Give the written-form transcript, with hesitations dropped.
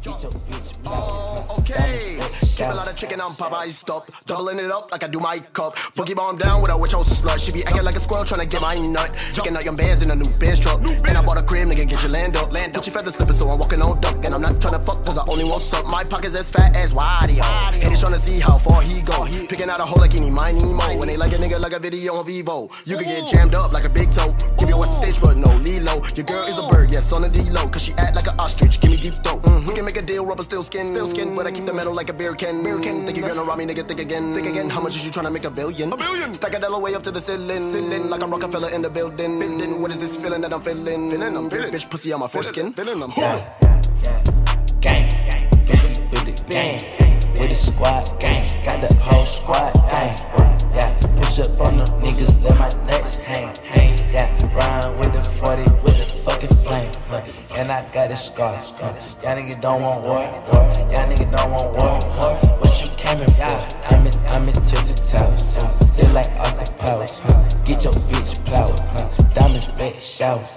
Get your bitch plowed. Okay. Keep a lot of chicken on Popeye's up. Doubling it up like I do my cup. Boogie bomb down with a witch house slut. She be acting like a squirrel trying to get my nut. Picking out your bands in a new Benz truck. And I bought a crib, nigga, get your land up. Gucci feather slippers, so I'm walking on duck. And I'm not trying to fuck, cause I only want suck. My pockets as fat as Wadio. And he's trying to see how far he go. Picking out a hole like any mine mo. When they like a nigga like a video on Vivo. You can get jammed up like a big toe. Give you a stitch, but no Lilo. Your girl is a bird, yes, on the D-low. Cause she act like an ostrich, give me deep throat. We can make a deal, rubber still skin. But I keep the metal like a beer can. Think you're gonna rob me, nigga, think again. How much is you trying to make a billion? Stack a dollar way up to the ceiling. Like I'm Rockefeller in the building. What is this feeling that I'm feeling? I'm feeling bitch pussy on my foreskin. Gang, with the gang, with the squad, gang, got the whole squad, gang. Yeah, push up on them niggas, let my nuts hang. Yeah, ride with the 40, with the fucking flame. And I got a scar. Y'all niggas don't want war. Y'all niggas don't want war. What you came in for? I'm in tilted towers. They like Austin Powers. Get your bitch plowed. Diamonds, red showers.